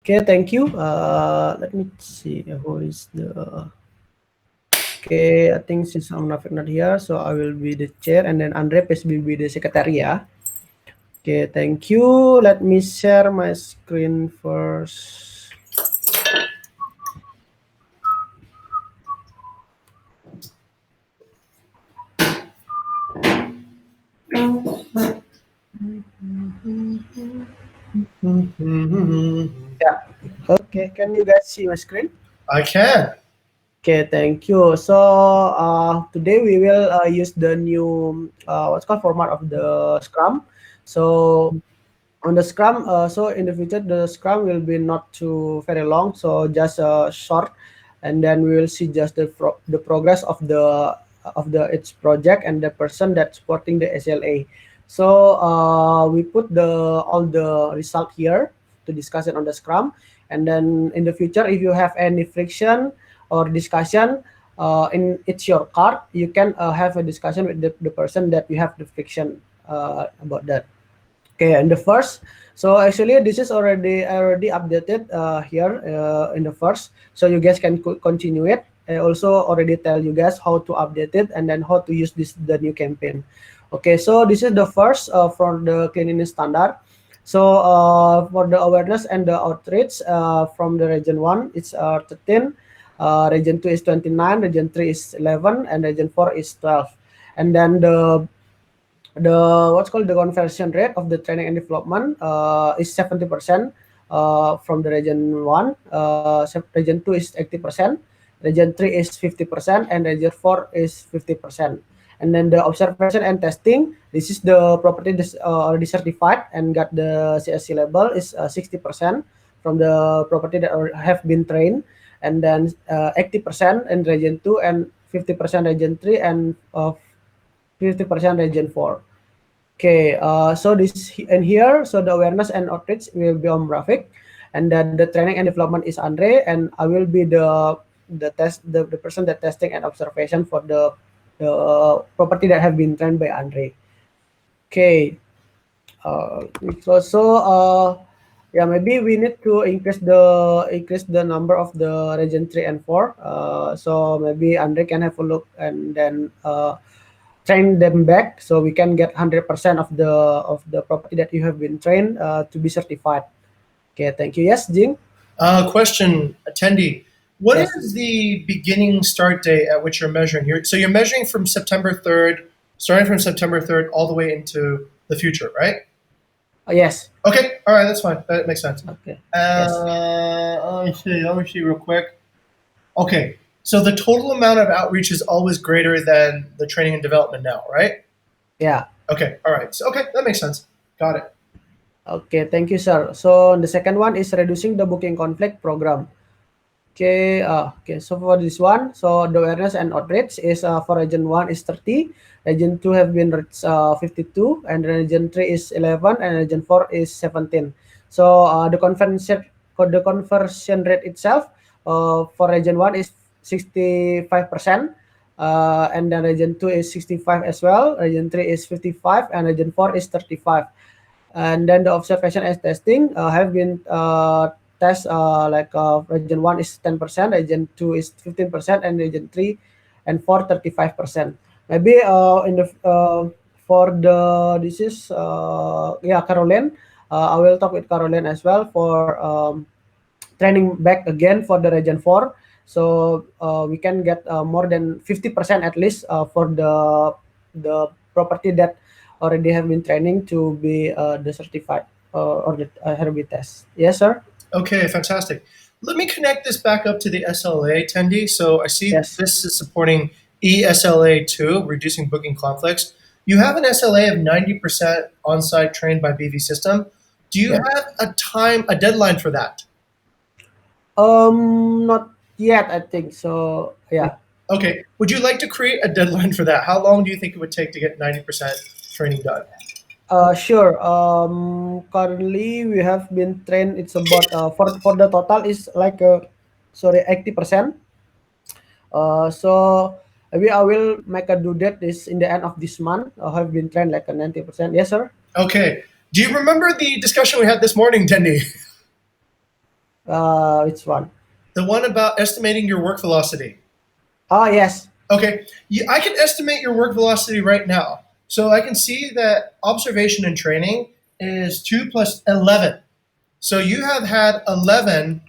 Okay, thank you. Let me see who is the. Okay, I think since I'm not here, so I will be the chair, and then Andre please will be the secretary. Yeah. Okay, thank you. Let me share my screen first. Yeah. Okay, can you guys see my screen? I can. Okay, thank you. So today we will use the new what's called format of the Scrum. So on the Scrum, so in the future the Scrum will be not too very long, so just short, and then we will see just the progress of the its project and the person that's supporting the SLA. So we put the all the result here to discuss it on the Scrum, and then in the future if you have any friction or discussion in it's your card, you can have a discussion with the person that you have the friction about that. Okay, and the first, so actually this is already updated here in the first, so you guys can continue it. I also already tell you guys how to update it and then how to use this the new campaign. Okay, so this is the first for the cleanliness standard. So for the awareness and the outreach from the region 1, it's 13, region 2 is 29, region 3 is 11, and region 4 is 12. And then the what's called the conversion rate of the training and development is 70% from the region 1, region 2 is 80%, region 3 is 50%, and region 4 is 50%. And then the observation and testing, this is the property that's already certified and got the CSC label is 60% from the property that have been trained, and then 80% in region 2 and 50% region 3 and 50% region 4. Okay, so this and here, so the awareness and outreach will be on Rafik, and then the training and development is Andre, and I will be the person that testing and observation for the property that have been trained by Andre. Okay, yeah, maybe we need to increase the number of the region 3 and 4. So maybe Andre can have a look and then train them back so we can get 100% of the property that you have been trained to be certified. Okay, thank you. Yes, Jing. Question, attendee. What Yes. is the beginning start date at which you're measuring? So you're measuring from September 3rd, starting from September 3rd all the way into the future, right? Yes. Okay, all right, that's fine. That makes sense. Okay. Yes. Let me see real quick. Okay, so the total amount of outreach is always greater than the training and development now, right? Yeah. Okay, all right. So, okay, that makes sense. Got it. Okay, thank you, sir. So the second one is reducing the booking conflict program. Okay, so for this one, so the awareness and outreach is for region 1 is 30, region 2 have been reached 52, and region 3 is 11, and region 4 is 17. So the conversion rate itself for region 1 is 65%, and then region 2 is 65 as well, region 3 is 55, and region 4 is 35. And then the observation and testing have been test region 1 is 10%, region 2 is 15%, and region 3 and 4 35%. Maybe in the for the this is yeah, Caroline. I will talk with Caroline as well for training back again for the region 4, so we can get more than 50% at least for the property that already have been training to be the certified or the Herbie test. Yes, sir. Okay, fantastic. Let me connect this back up to the SLA attendee. So I see Yes. this is supporting ESLA2, reducing booking conflicts. You have an SLA of 90% on-site trained by BV system. Do you Yeah. have a deadline for that? Not yet, I think so. Yeah. Okay. Would you like to create a deadline for that? How long do you think it would take to get 90% training done? Sure. Currently we have been trained. It's about for the total is like sorry 80%. So maybe I will make a due date this in the end of this month. I have been trained like a 90%. Yes, sir. Okay. Do you remember the discussion we had this morning, Tendi? Which one? The one about estimating your work velocity. Oh, yes. Okay, I can estimate your work velocity right now. So I can see that observation and training is 2 plus 11. So you have had 11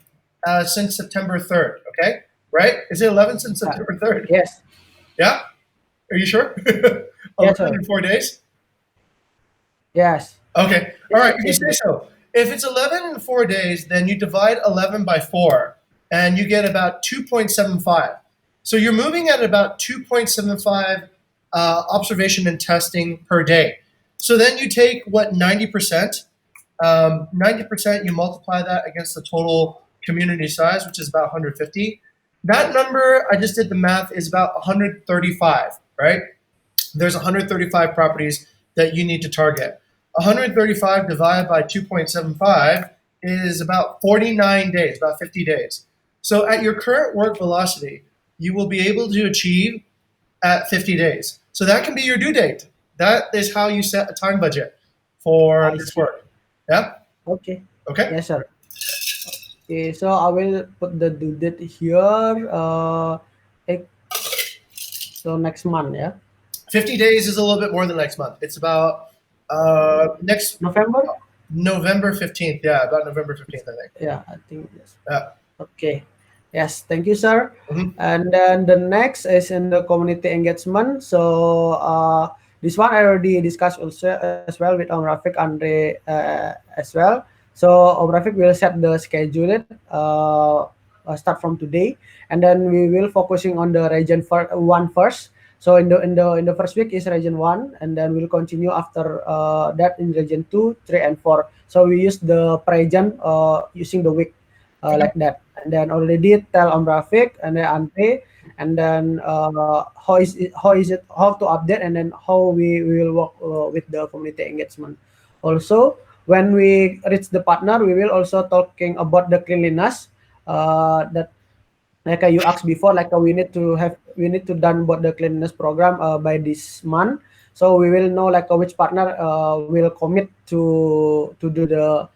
since September 3rd, okay? Right? Is it 11 since Yeah. September 3rd? Yes. Yeah? Are you sure? Yes, 11 sir. in 4 days? Yes. Okay. All Yes, right. it If you is say good. so. If it's 11 in 4 days, then you divide 11 by 4 and you get about 2.75. So you're moving at about 2.75 observation and testing per day. So then you take what, 90%? 90%, you multiply that against the total community size, which is about 150. That number, I just did the math, is about 135, right? There's 135 properties that you need to target. 135 divided by 2.75 is about 49 days, about 50 days. So at your current work velocity, you will be able to achieve at 50 days. So that can be your due date. That is how you set a time budget for I this see. work. Yeah? Okay. Okay? Yes, sir. Okay, so I will put the due date here. Eh, so next month, yeah. 50 days is a little bit more than next month. It's about next November. November 15th. Yeah, about November 15th, I think. Yeah, I think yes. Yeah. Okay. Yes, thank you, sir. Mhm. And then the next is in the community engagement. So this one I already discussed also as well with Om Rafiq, Andre as well. So Om Rafiq will set the schedule it start from today, and then we will focusing on the region one first. So in the first week is region one, and then we'll continue after that in region two, three, and four. So we use the region using the week like that. And then already tell Om Rafiq and then Andre, and then how is it how to update, and then how we will work with the community engagement. Also, when we reach the partner, we will also talking about the cleanliness. That like you asked before, like we need to done about the cleanliness program by this month. So we will know like which partner will commit to do the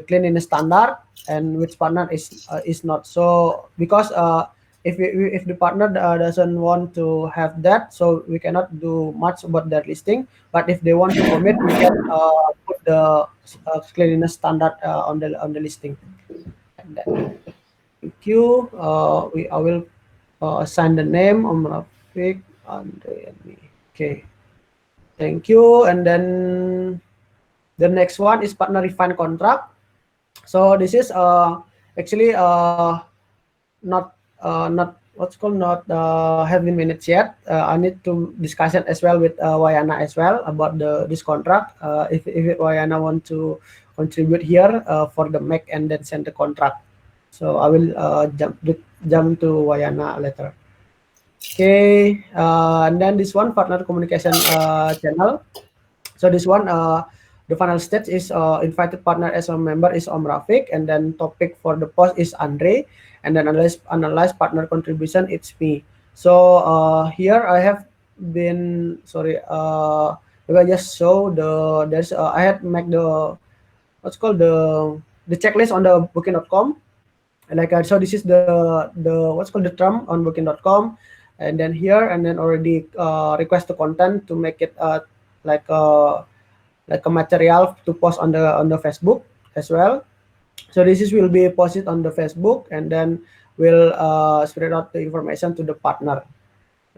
cleanliness standard, and which partner is not. So because if the partner doesn't want to have that, so we cannot do much about that listing. But if they want to commit, we can put the cleanliness standard on the listing like that. Thank you. I will assign the name on Rafiq, Andre, and me. Okay. Thank you. And then the next one is partner refine contract. So this is actually not what's called not having minutes yet. I need to discuss it as well with Wayana as well about this contract. If Wayana want to contribute here for the make and then send the contract. So I will jump to Wayana later. Okay, and then this one partner communication channel. So this one, the final stage is invited partner as a member is Om Rafiq, and then topic for the post is Andre, and then analyze partner contribution it's me. So here I have been sorry. If I just show there's I had make the what's called the checklist on the booking.com. Like so this is the what's called the term on booking.com, and then here and then already request the content to make it like uh like a material to post on the Facebook as well. So this is will be posted on the Facebook, and then we'll spread out the information to the partner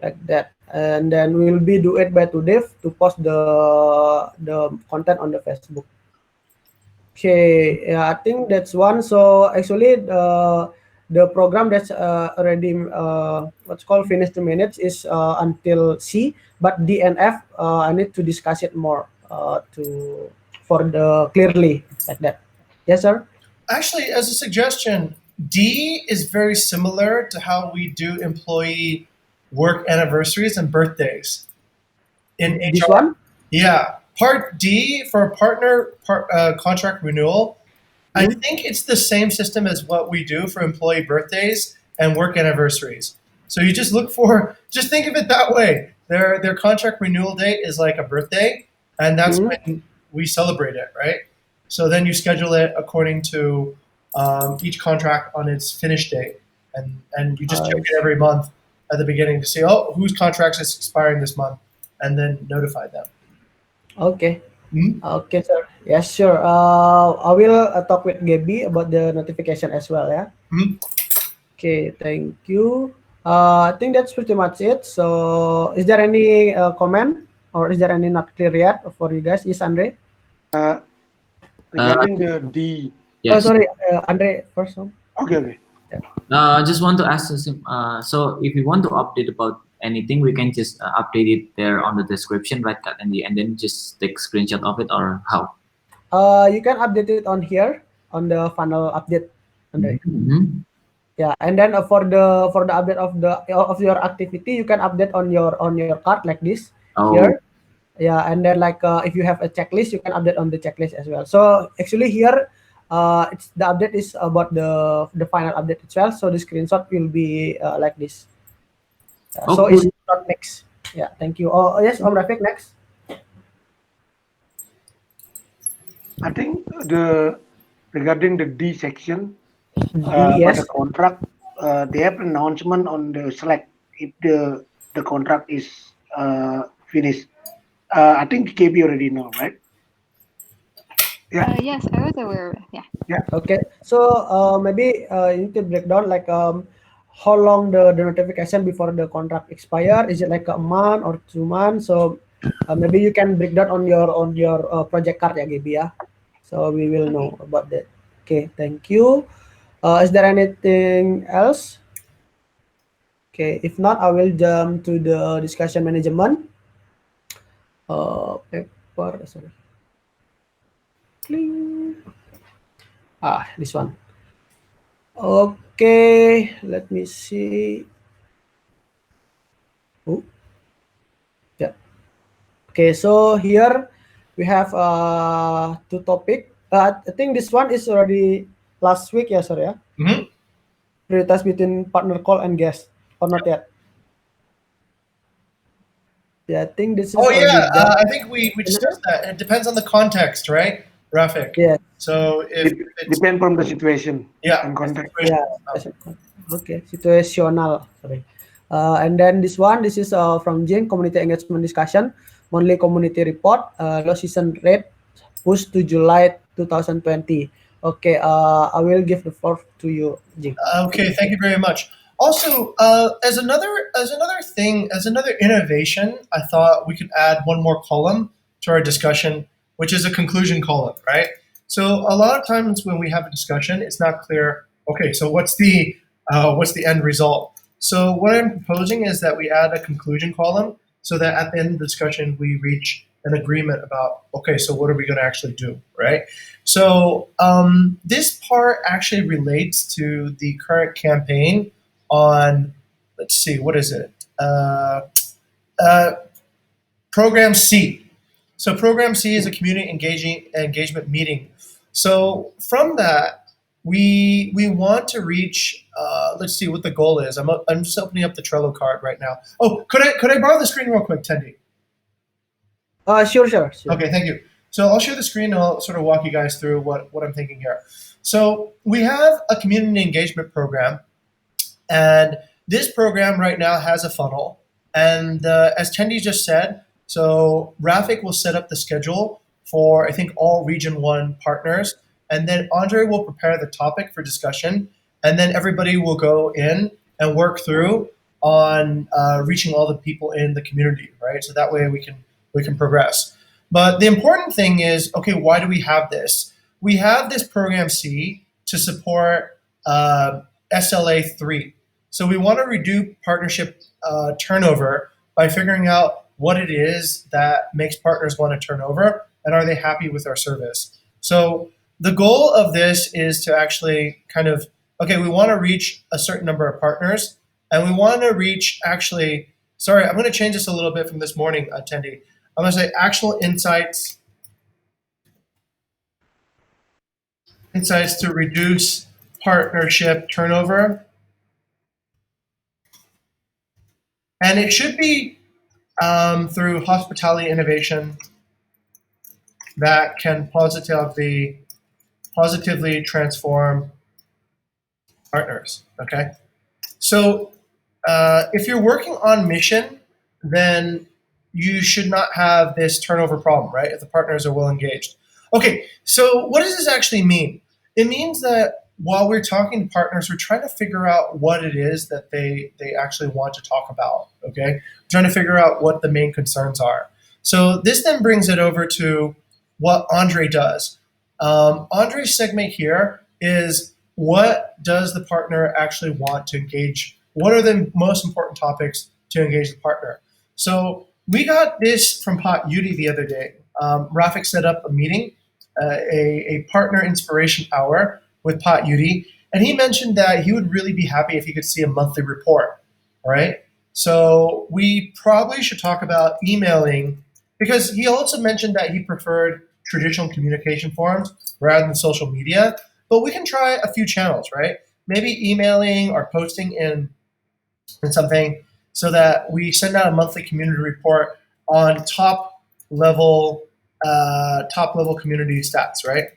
like that. And then we'll be do it by today to post the content on the Facebook. Okay, yeah, I think that's one. So actually, the program that's already what's called finished to manage is until C, but D and F I need to discuss it more to for the clearly like that. Yes, sir. Actually, as a suggestion, D is very similar to how we do employee work anniversaries and birthdays in This HR. one. Yeah. Part D for contract renewal, I Hmm? think it's the same system as what we do for employee birthdays and work anniversaries. So you just look for, just think of it that way. Their contract renewal date is like a birthday, and that's Hmm? when we celebrate it, right? So then you schedule it according to each contract on its finish date, and you just check Uh, it every month at the beginning to see, oh, whose contract is expiring this month, and then notify them. okay. Mhm. Okay, sir. Yes, sure. I will talk with Gaby about the notification as well. Yeah. Mhm. Okay. Thank you. I think that's pretty much it. So, is there any comment or is there any not clear yet for you guys? Yes, Andre. Uh, Uh, regarding the D. Oh, yes. sorry, Andre first. No? Okay, okay. Yeah. I just want to ask you, so if you want to update about anything, we can just update it there on the description, right, Kak, and then just take screenshot of it, or how? You can update it on here on the funnel update, Andre. Mm-hmm. Yeah, and then for the update of your activity, you can update on your card like this Oh, here. Yeah, and then like if you have a checklist, you can update on the checklist as well. So actually here, it's the update is about the final update itself. So the screenshot will be like this. So okay. it's not next. Yeah, thank you. Oh yes, Om Rafiq next. I think the regarding the D section, D by the yes. contract, they have announcement on the Slack if the contract is finished. I think KB already know, right? Yeah, Yes, I was aware of it. Yeah. yeah. Okay, so maybe you need to break down like how long the notification before the contract expire. Is it like a month or 2 months? So maybe you can break down on your project card ya, Gaby ya. So we will Okay. know about that. Okay, thank you. Is there anything else? Okay, if not, I will jump to the discussion management. Paper, sorry. Cling. This one. Okay, let me see. Oh, yeah. Okay, so here we have two topic. I think this one is already last week, yeah, sorry, yeah. Mhm. Prioritas between partner call and guest, or not yet? Yeah, I think this is Oh already yeah, done. I think we discussed that. It depends on the context, right, Rafik? Yes, So if it's Depend from the situation yeah, and it's context. yeah. situational. Okay, situational. Sorry. And then this is from Jane community engagement discussion, monthly community report, low season rate push to July 2020. Okay, I will give the floor to you, Jing. Okay, thank you very much. Also, as another innovation, I thought we could add one more column to our discussion, which is a conclusion column, right? So a lot of times when we have a discussion, it's not clear. Okay, so what's the end result? So what I'm proposing is that we add a conclusion column so that at the end of the discussion we reach an agreement about okay, so what are we going to actually do, right? So this part actually relates to the current campaign on, let's see, what is it? Uh, Program C. So Program C is a community engagement meeting. So from that, we want to reach. Let's see what the goal is. I'm just opening up the Trello card right now. Oh, could I borrow the screen real quick, Tendi? Sure. Okay, thank you. So I'll share the screen and I'll sort of walk you guys through what I'm thinking here. So we have a community engagement program, and this program right now has a funnel. And as Tendi just said, so Rafik will set up the schedule for, I think, all Region 1 partners. And then Andre will prepare the topic for discussion. And then everybody will go in and work through on reaching all the people in the community, right? So that way we can progress. But the important thing is, okay, why do we have this? We have this program C to support SLA 3. So we want to reduce partnership turnover by figuring out what it is that makes partners want to turn over and are they happy with our service. So the goal of this is to actually kind of, okay, we want to reach a certain number of partners and we want to reach actually, sorry, I'm going to change this a little bit from this morning, attendee. I'm going to say actual insights to reduce partnership turnover. And it should be through hospitality innovation that can positively transform partners. Okay, so if you're working on mission, then you should not have this turnover problem, right? If the partners are well engaged. Okay, so what does this actually mean? It means that while we're talking to partners, we're trying to figure out what it is that they actually want to talk about. Okay, we're trying to figure out what the main concerns are. So this then brings it over to what Andre does. Andre's segment here is, what does the partner actually want to engage? What are the most important topics to engage the partner? So we got this from Pat Yudi the other day. Rafik set up a meeting, a partner inspiration hour with Pat Yudi, and he mentioned that he would really be happy if he could see a monthly report. All right. So we probably should talk about emailing, because he also mentioned that he preferred traditional communication forms rather than social media. But we can try a few channels, right? Maybe emailing or posting in something, so that we send out a monthly community report on top level community stats, right?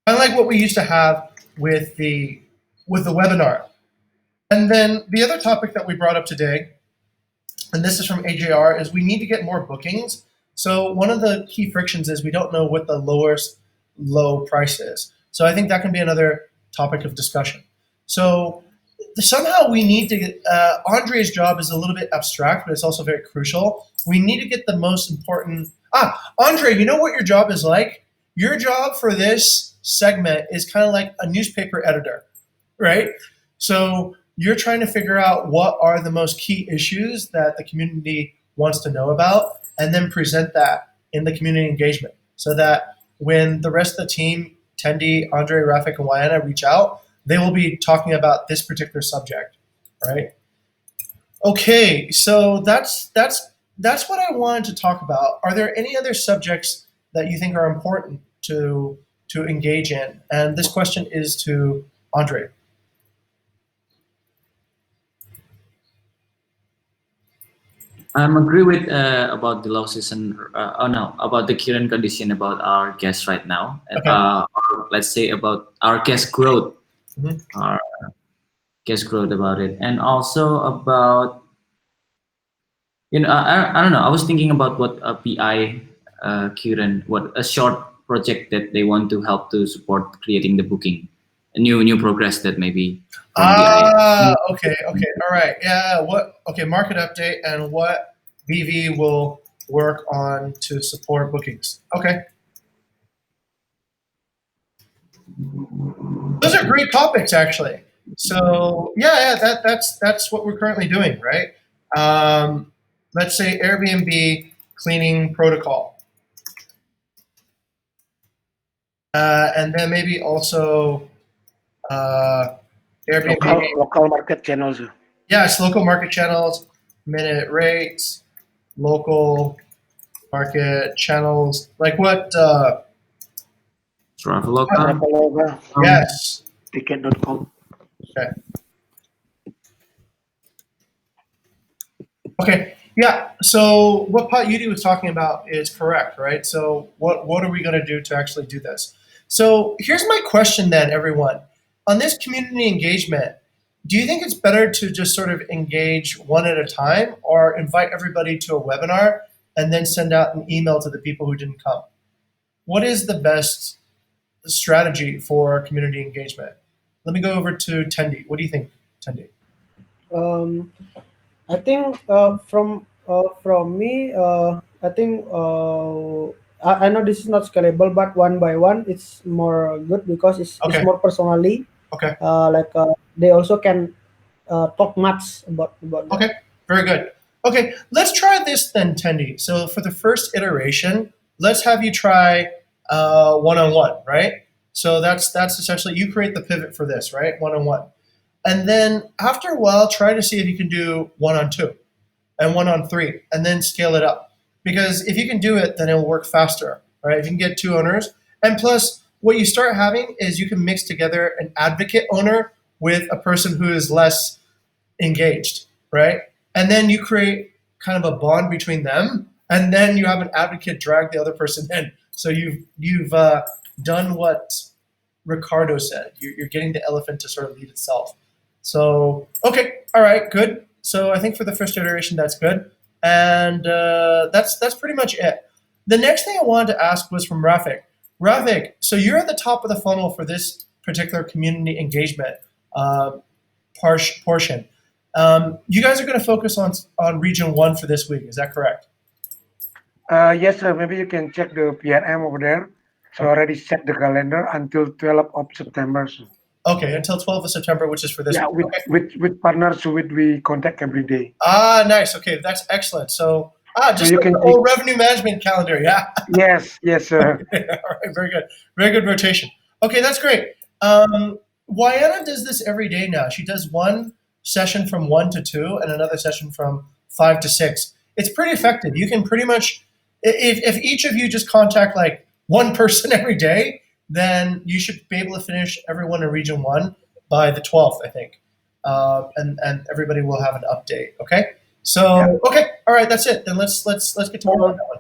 Kind of like what we used to have with the webinar. And then the other topic that we brought up today, and this is from AJR, is we need to get more bookings. So one of the key frictions is we don't know what the lowest low price is. So I think that can be another topic of discussion. So somehow we need to, Andre's job is a little bit abstract, but it's also very crucial. We need to get the most important, Andre, you know what your job is like? Your job for this segment is kind of like a newspaper editor, right? So you're trying to figure out what are the most key issues that the community wants to know about, and then present that in the community engagement, so that when the rest of the team, Tendi, Andre, Rafik, and Wayana reach out, they will be talking about this particular subject, right? Okay, so that's what I wanted to talk about. Are there any other subjects that you think are important to engage in? And this question is to Andre. I'm agree with about the low season. About the current condition about our guest right now. Okay. Or let's say about our guest growth. Mhm. Our guest growth about it, and also about, I don't know. I was thinking about what a PI current, what a short project that they want to help to support creating the booking, a new progress that maybe from PI. Okay, all right. Yeah, okay, market update and what BV will work on to support bookings. Okay. Those are great topics, actually. So that's what we're currently doing, right? Let's say Airbnb cleaning protocol. And then maybe also Airbnb. Local market channels. Yes, local market channels, minute rates, local market channels. Like what? Traveloka. Traveloka, Yes. ticket.com. Okay. Yeah. So what Pat Yudi was talking about is correct, right? So what are we going to do to actually do this? So here's my question then, everyone. On this community engagement, do you think it's better to just sort of engage one at a time, or invite everybody to a webinar and then send out an email to the people who didn't come? What is the best strategy for community engagement? Let me go over to Tendi. What do you think, Tendi? I think from me, I think I know this is not scalable, but one by one, it's more good because Okay. it's more personally. Okay. They also can talk much about that. Okay, very good. Okay, let's try this then, Tendi. So for the first iteration, let's have you try one-on-one, right? So that's essentially, you create the pivot for this, right? One-on-one. And then after a while, try to see if you can do one-on-two and one-on-three, and then scale it up. Because if you can do it, then it will work faster, right? If you can get two owners. And plus, what you start having is you can mix together an advocate owner with a person who is less engaged, right? And then you create kind of a bond between them, and then you have an advocate drag the other person in. So you've done what Ricardo said. You're getting the elephant to sort of lead itself. So okay, all right, good. So I think for the first iteration, that's good, and that's pretty much it. The next thing I wanted to ask was from Rafik. Rafik, so you're at the top of the funnel for this particular community engagement uh, portion. You guys are going to focus on region one for this week. Is that correct? Yes, sir. Maybe you can check the PRM over there. So I already set the calendar until 12th of September. So. Okay, until 12th of September, which is for this Yeah, week. with Okay. with partners with we contact every day. Ah, nice. Okay, that's excellent. So So just you like can the see. old revenue management calendar. Yeah. Yes, sir. All right, very good. Very good rotation. Okay, that's great. Wayana does this every day now. She does one session from 1 to 2 and another session from 5 to 6. It's pretty effective. You can pretty much, if each of you just contact like one person every day, then you should be able to finish everyone in region one by the 12th, I think. And everybody will have an update. Okay. So Yeah. okay, all right, that's it. Then let's get to work on that one.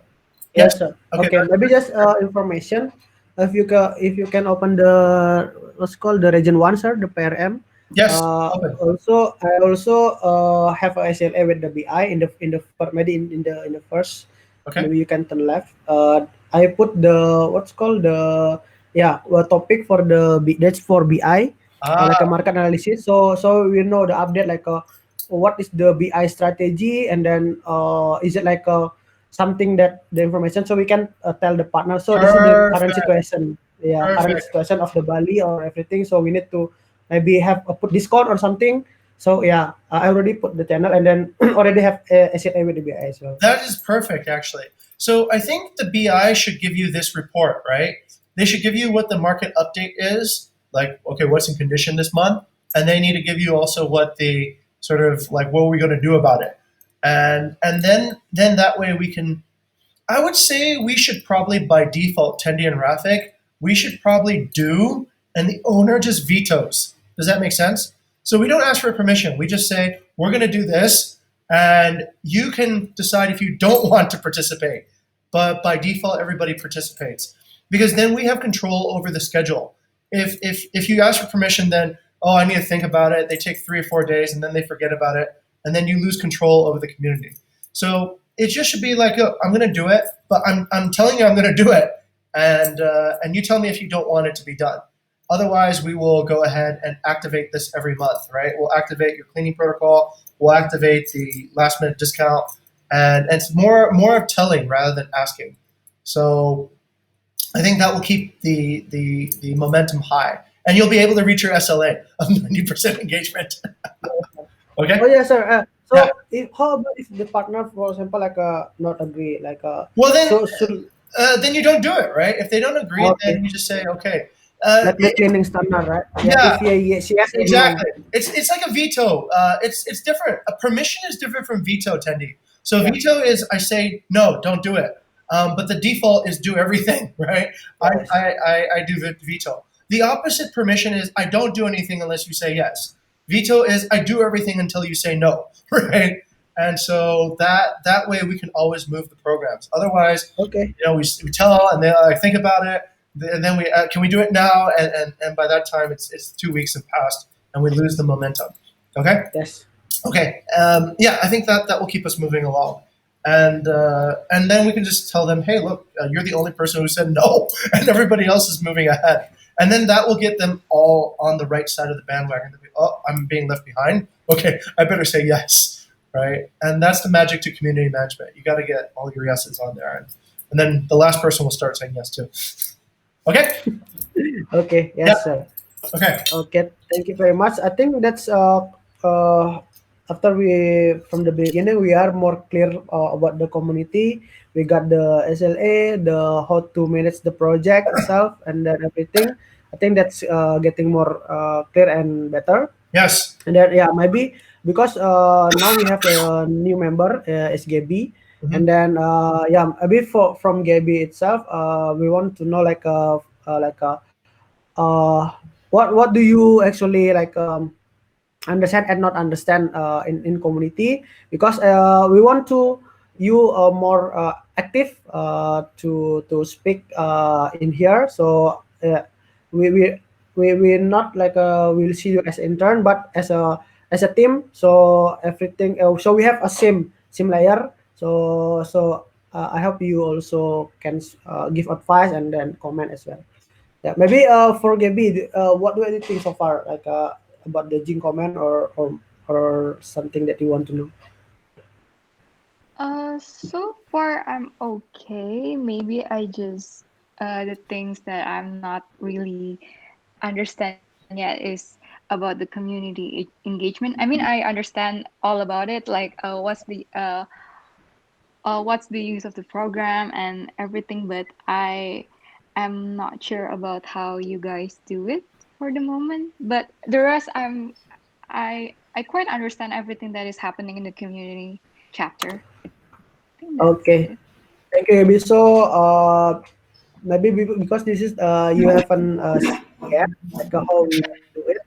Yes, sir. Okay. Okay, maybe just information. If you can open the what's called the region one, sir, the PRM. Yes. Open. Also, I also have a SLA with the BI maybe in the first. Okay. Maybe you can turn left. I put the what's called the topic for that's for BI, like a market analysis. So we know the update like what is the BI strategy, and then is it like something that the information so we can tell the partner. So this is the current Perfect. situation. Yeah, current Perfect. situation of the Bali or everything. So we need to maybe have put Discord or something. So yeah, I already put the channel and then already have a SLA with the BI as well. That is perfect, actually. So I think the BI should give you this report, right? They should give you what the market update is, like, okay, what's in condition this month? And they need to give you also what the sort of like, what are we going to do about it? And then that way we can, I would say we should probably by default, Tendi and Rafik, we should probably do, and the owner just vetoes. Does that make sense? So we don't ask for permission. We just say, we're going to do this, and you can decide if you don't want to participate. But by default, everybody participates. Because then we have control over the schedule. If you ask for permission, then, oh, I need to think about it. They take 3 or 4 days, and then they forget about it. And then you lose control over the community. So it just should be like, oh, I'm going to do it, but I'm telling you I'm going to do it, and you tell me if you don't want it to be done. Otherwise, we will go ahead and activate this every month, right? We'll activate your cleaning protocol. We'll activate the last minute discount, and it's more of telling rather than asking. So I think that will keep the momentum high, and you'll be able to reach your SLA of 90% engagement. Okay. Oh yeah, sir. So Yeah. how about if the partner, for example, like not agree, like Well, then so should then you don't do it, right? If they don't agree, okay, then you just say, okay. like the cleaning standard, right? Yeah, Yeah, if she has no. exactly. It's like a veto. It's different. A permission is different from veto, Tendi. So Yeah. veto is I say no, don't do it. But the default is do everything, right? Yes. I do veto. The opposite permission is I don't do anything unless you say yes. Veto is I do everything until you say no, right? And so that way we can always move the programs. Otherwise, Okay. we tell and they like think about it, and then we can we do it now? And by that time it's 2 weeks have passed and we lose the momentum. Okay. Yes. Okay. Yeah, I think that will keep us moving along. And then we can just tell them, hey, look, you're the only person who said no, and everybody else is moving ahead. And then that will get them all on the right side of the bandwagon. Oh, I'm being left behind. Okay, I better say yes, right? And that's the magic to community management. You got to get all your yeses on there, and then the last person will start saying yes too. Okay. Okay. Yes, Yeah. sir. Okay. Okay. Thank you very much. I think that's after we from the beginning we are more clear about the community. We got the SLA, the how to manage the project itself, and then everything. I think that's getting more clear and better. Yes. And then yeah, maybe because now we have a new member is Gaby, Mhm. and then yeah, maybe from Gaby itself, we want to know like what do you actually like understand and not understand in community, because we want to you more active to speak in here. So we we not like we'll see you as intern, but as a team. So everything. So we have a same layer. So I hope you also can give advice and then comment as well. Yeah, maybe for Gaby, what do you think so far, like about the Jing comment or something that you want to know? So far I'm okay. Maybe I just the things that I'm not really understand yet is about the community engagement. I mean, I understand all about it, like what's the use of the program and everything, but I am not sure about how you guys do it for the moment. But the rest, I quite understand everything that is happening in the community chapter. I think that's Okay, it. thank you, Gaby. So maybe because this is you haven't seen yet, like how we do it.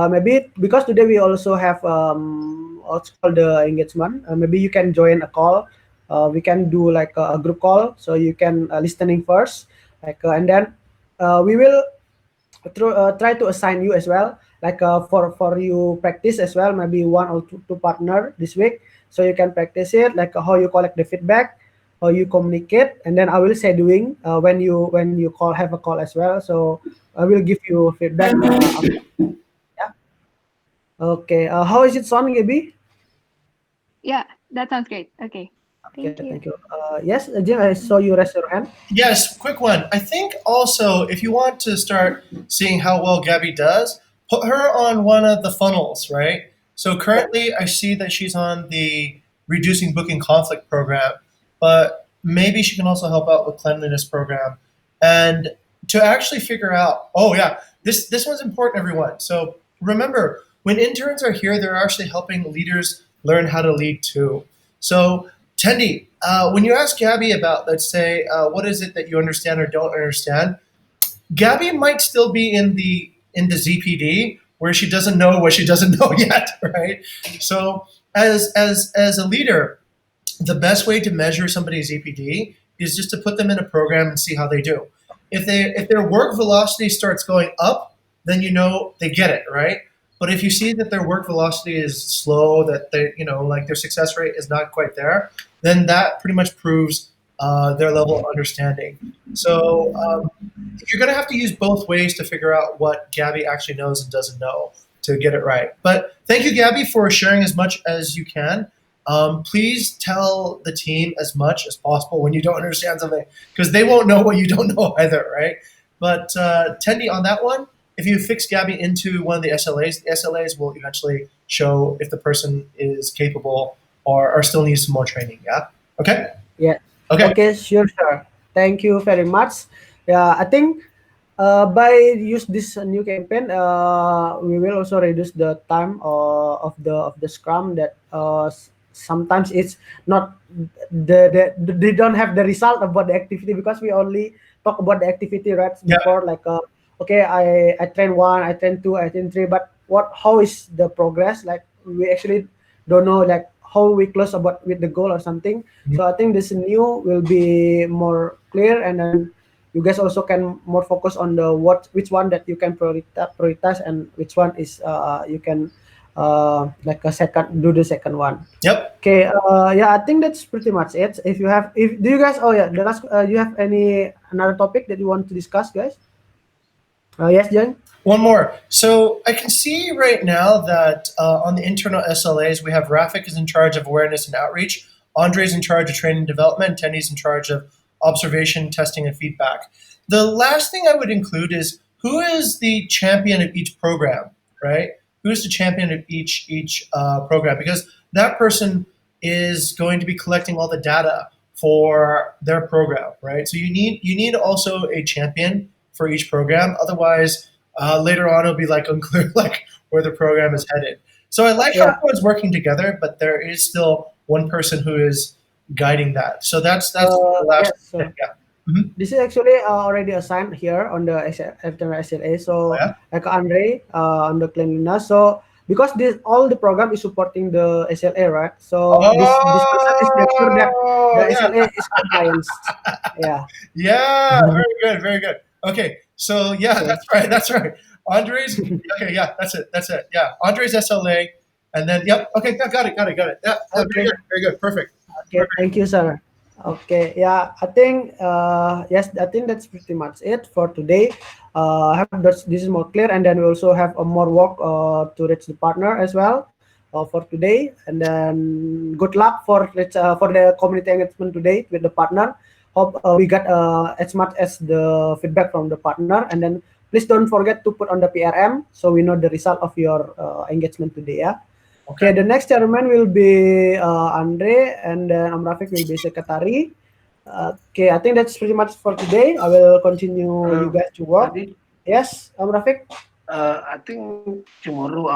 Maybe because today we also have what's called the engagement. Maybe you can join a call. We can do like a group call, so you can listening first, like and then we will try to assign you as well, like for you practice as well, maybe one or two partner this week, so you can practice it, like how you collect the feedback, how you communicate, and then I will say doing when you call have a call as well. So I will give you feedback after. Yeah. Okay. How is it sounding, Gaby? Yeah, that sounds great. Okay, Okay, thank thank you. you. Yes, Jim, I saw you raise your hand. Yes, quick one. I think also if you want to start seeing how well Gabby does, put her on one of the funnels, right? So Yeah. currently I see that she's on the reducing booking conflict program, but maybe she can also help out with cleanliness program. And to actually figure out, oh yeah, this one's important, everyone. So remember, when interns are here, they're actually helping leaders learn how to lead too. So Tendi, when you ask Gabby about, let's say, what is it that you understand or don't understand, Gabby might still be in the ZPD where she doesn't know what she doesn't know yet, right? So as a leader, the best way to measure somebody's EPD is just to put them in a program and see how they do. If their work velocity starts going up, then you know they get it, right? But if you see that their work velocity is slow, that they like their success rate is not quite there, then that pretty much proves their level of understanding. So you're going to have to use both ways to figure out what Gabby actually knows and doesn't know to get it right. But thank you, Gabby, for sharing as much as you can. Please tell the team as much as possible when you don't understand something, because they won't know what you don't know either, right? But Tendi, on that one, if you fix Gabby into one of the SLAs will eventually show if the person is capable or still needs some more training. Yeah. Okay. Yeah. Okay. Okay, sure. Thank you very much. Yeah, I think by use this new campaign, we will also reduce the time of the Scrum that sometimes it's not they don't have the result about the activity because we only talk about the activity right Yeah. before, like okay, I train one, I train two, I train three, but what how is the progress, like we actually don't know like how we close about with the goal or something. So I think this new will be more clear, and then you guys also can more focus on the what which one that you can prioritize and which one is you can like a second do the second one. Yep. Okay, yeah, I think that's pretty much it. If you have, if do you guys, oh yeah, the last, you have any another topic that you want to discuss, guys? Yes, Jen. One more. So I can see right now that on the internal SLAs, we have Rafik is in charge of awareness and outreach, Andre's in charge of training and development, Tenny's in charge of observation, testing, and feedback. The last thing I would include is who is the champion of each program, right? Who is the champion of each program? Because that person is going to be collecting all the data for their program, right? So you need also a champion for each program. Otherwise, later on it'll be like unclear like where the program is headed. So I like how Yeah. everyone's working together, but there is still one person who is guiding that. So that's the last. Yes. So Yeah. Mhm. this is actually already assigned here on the after SLA. Oh, So yeah. like Andre on the cleanliness. So because this all the program is supporting the SLA, right? So this person is make sure that the Oh, yeah. SLA is compliance. Yeah. Yeah, very good, very good. Okay, so yeah, Okay. that's right, that's right. Andres. Okay, yeah, that's it. That's it. Yeah, Andres SLA, and then yep. Okay, yeah, got it. Got it. Got it. Yeah, very Okay. good. Very good. Perfect. Okay, thank you, sir. Okay, yeah, I think yes, I think that's pretty much it for today. I hope that this is more clear, and then we also have a more work to reach the partner as well for today. And then good luck for the community engagement today with the partner. Hope we got as much as the feedback from the partner, and then please don't forget to put on the PRM so we know the result of your engagement today. Yeah. Okay, the next chairman will be Andre, and then Rafiq will be secretary. Okay, I think that's pretty much for today. I will continue you guys to work. Adi, Yes, Rafiq. I think tomorrow